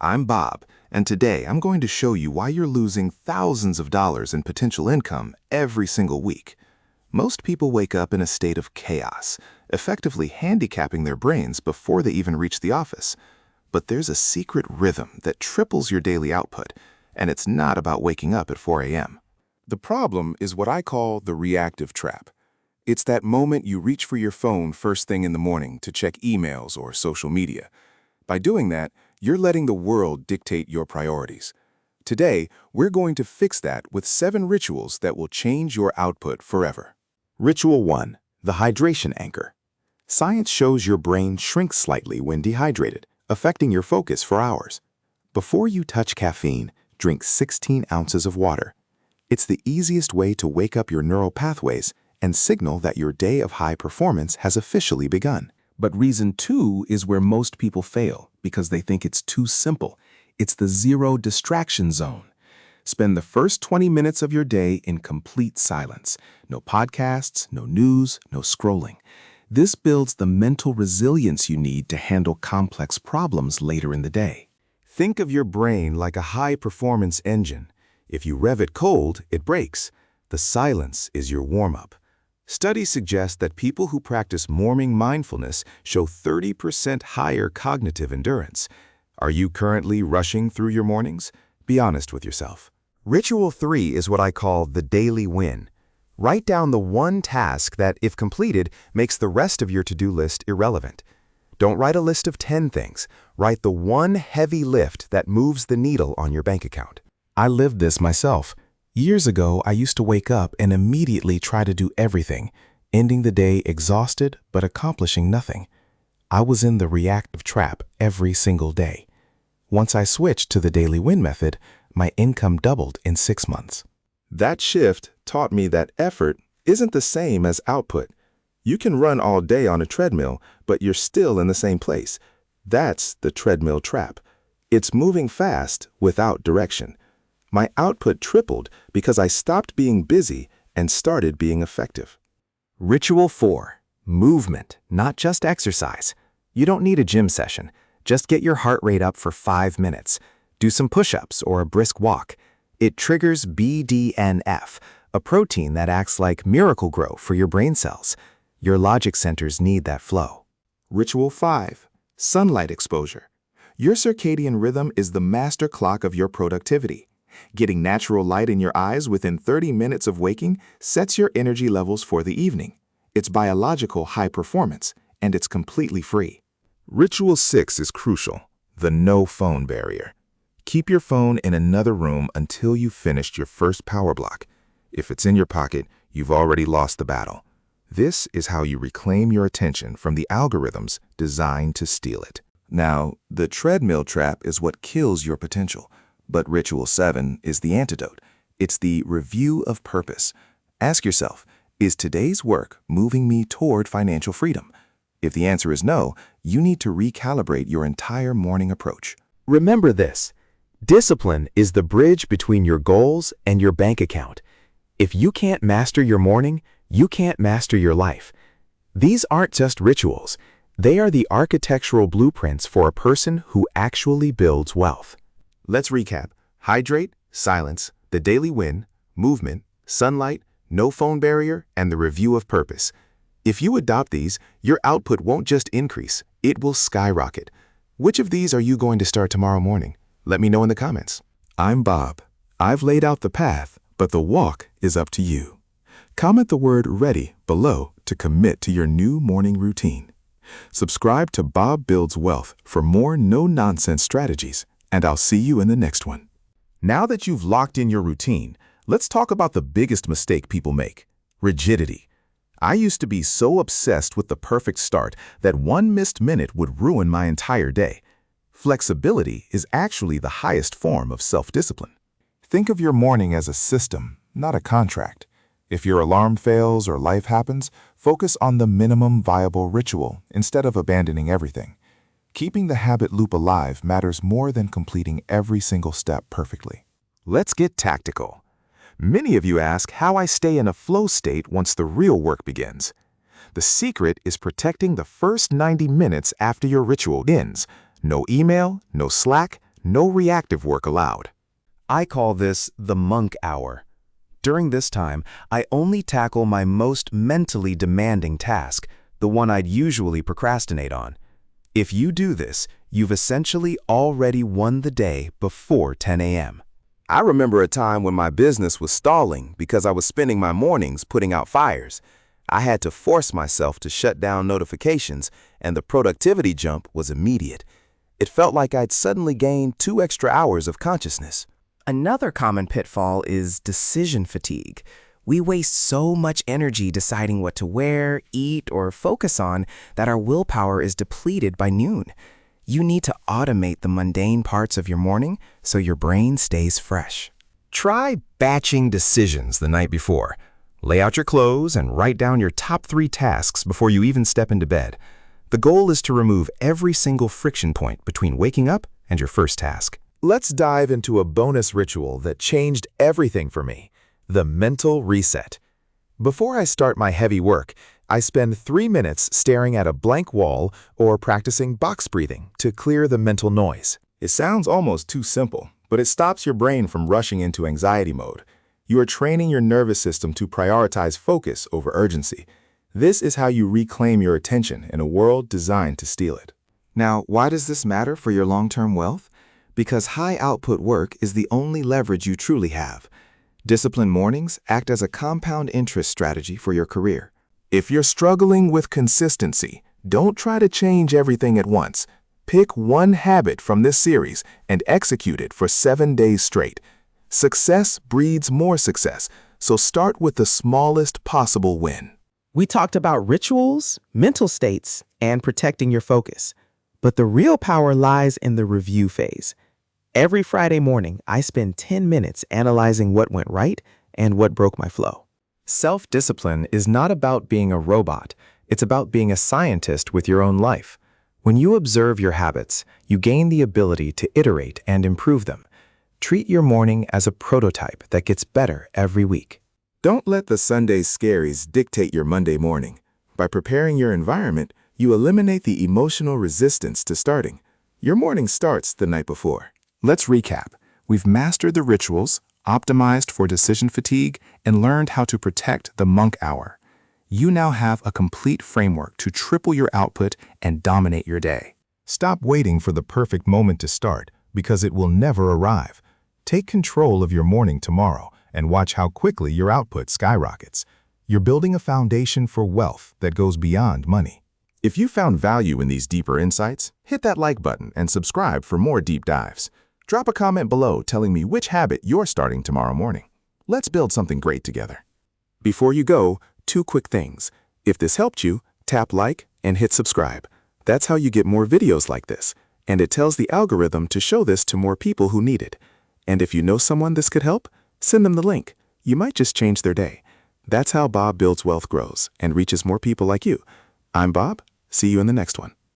I'm Bob, and today I'm going to show you why you're losing thousands of dollars in potential income every single week. Most people wake up in a state of chaos, effectively handicapping their brains before they even reach the office. But there's a secret rhythm that triples your daily output, and it's not about waking up at 4 a.m. The problem is what I call the reactive trap. It's that moment you reach for your phone first thing in the morning to check emails or social media. By doing that, you're letting the world dictate your priorities. Today, we're going to fix that with 7 rituals that will change your output forever. Ritual 1. The hydration anchor. Science shows your brain shrinks slightly when dehydrated, affecting your focus for hours. Before you touch caffeine, drink 16 ounces of water. It's the easiest way to wake up your neural pathways and signal that your day of high performance has officially begun. But reason 2 is where most people fail because they think it's too simple. It's the zero distraction zone. Spend the first 20 minutes of your day in complete silence. No podcasts, no news, no scrolling. This builds the mental resilience you need to handle complex problems later in the day. Think of your brain like a high-performance engine. If you rev it cold, it breaks. The silence is your warm-up. Studies suggest that people who practice morning mindfulness show 30% higher cognitive endurance. Are you currently rushing through your mornings? Be honest with yourself. Ritual 3 is what I call the daily win. Write down the one task that, if completed, makes the rest of your to-do list irrelevant. Don't write a list of 10 things. Write the one heavy lift that moves the needle on your bank account. I lived this myself. Years ago, I used to wake up and immediately try to do everything, ending the day exhausted but accomplishing nothing. I was in the reactive trap every single day. Once I switched to the daily win method, my income doubled in 6 months. That shift taught me that effort isn't the same as output. You can run all day on a treadmill, but you're still in the same place. That's the treadmill trap. It's moving fast without direction. My output tripled because I stopped being busy and started being effective. Ritual 4. Movement, not just exercise. You don't need a gym session. Just get your heart rate up for 5 minutes. Do some push-ups or a brisk walk. It triggers BDNF, a protein that acts like Miracle-Gro for your brain cells. Your logic centers need that flow. Ritual 5. Sunlight exposure. Your circadian rhythm is the master clock of your productivity. Getting natural light in your eyes within 30 minutes of waking sets your energy levels for the evening. It's biological high performance, and it's completely free. Ritual 6 is crucial, the no phone barrier. Keep your phone in another room until you've finished your first power block. If it's in your pocket, you've already lost the battle. This is how you reclaim your attention from the algorithms designed to steal it. Now, the treadmill trap is what kills your potential. But Ritual 7 is the antidote. It's the review of purpose. Ask yourself, is today's work moving me toward financial freedom? If the answer is no, you need to recalibrate your entire morning approach. Remember this. Discipline is the bridge between your goals and your bank account. If you can't master your morning, you can't master your life. These aren't just rituals. They are the architectural blueprints for a person who actually builds wealth. Let's recap. Hydrate, silence, the daily win, movement, sunlight, no phone barrier, and the review of purpose. If you adopt these, your output won't just increase, it will skyrocket. Which of these are you going to start tomorrow morning? Let me know in the comments. I'm Bob. I've laid out the path, but the walk is up to you. Comment the word READY below to commit to your new morning routine. Subscribe to Bob Builds Wealth for more no-nonsense strategies, and I'll see you in the next one. Now that you've locked in your routine, let's talk about the biggest mistake people make: rigidity. I used to be so obsessed with the perfect start that one missed minute would ruin my entire day. Flexibility is actually the highest form of self-discipline. Think of your morning as a system, not a contract. If your alarm fails or life happens, focus on the minimum viable ritual instead of abandoning everything. Keeping the habit loop alive matters more than completing every single step perfectly. Let's get tactical. Many of you ask how I stay in a flow state once the real work begins. The secret is protecting the first 90 minutes after your ritual ends. No email, no Slack, No reactive work allowed. I call this the monk hour. During this time, I only tackle my most mentally demanding task, the one I'd usually procrastinate on. If you do this, you've essentially already won the day before 10 a.m. I remember a time when my business was stalling because I was spending my mornings putting out fires. I had to force myself to shut down notifications, and the productivity jump was immediate. It felt like I'd suddenly gained 2 extra hours of consciousness. Another common pitfall is decision fatigue. We waste so much energy deciding what to wear, eat, or focus on that our willpower is depleted by noon. You need to automate the mundane parts of your morning so your brain stays fresh. Try batching decisions the night before. Lay out your clothes and write down your top 3 tasks before you even step into bed. The goal is to remove every single friction point between waking up and your first task. Let's dive into a bonus ritual that changed everything for me: the mental reset. Before I start my heavy work, I spend 3 minutes staring at a blank wall or practicing box breathing to clear the mental noise. It sounds almost too simple, but it stops your brain from rushing into anxiety mode. You are training your nervous system to prioritize focus over urgency. This is how you reclaim your attention in a world designed to steal it. Now, why does this matter for your long-term wealth? Because high-output work is the only leverage you truly have. Disciplined mornings act as a compound interest strategy for your career. If you're struggling with consistency, don't try to change everything at once. Pick one habit from this series and execute it for 7 days straight. Success breeds more success, so start with the smallest possible win. We talked about rituals, mental states, and protecting your focus. But the real power lies in the review phase. Every Friday morning, I spend 10 minutes analyzing what went right and what broke my flow. Self-discipline is not about being a robot. It's about being a scientist with your own life. When you observe your habits, you gain the ability to iterate and improve them. Treat your morning as a prototype that gets better every week. Don't let the Sunday scaries dictate your Monday morning. By preparing your environment, you eliminate the emotional resistance to starting. Your morning starts the night before. Let's recap. We've mastered the rituals, optimized for decision fatigue, and learned how to protect the monk hour. You now have a complete framework to triple your output and dominate your day. Stop waiting for the perfect moment to start, because it will never arrive. Take control of your morning tomorrow and watch how quickly your output skyrockets. You're building a foundation for wealth that goes beyond money. If you found value in these deeper insights, hit that like button and subscribe for more deep dives. Drop a comment below telling me which habit you're starting tomorrow morning. Let's build something great together. Before you go, 2 quick things. If this helped you, tap like and hit subscribe. That's how you get more videos like this, and it tells the algorithm to show this to more people who need it. And if you know someone this could help, send them the link. You might just change their day. That's how Bob Builds Wealth grows and reaches more people like you. I'm Bob. See you in the next one.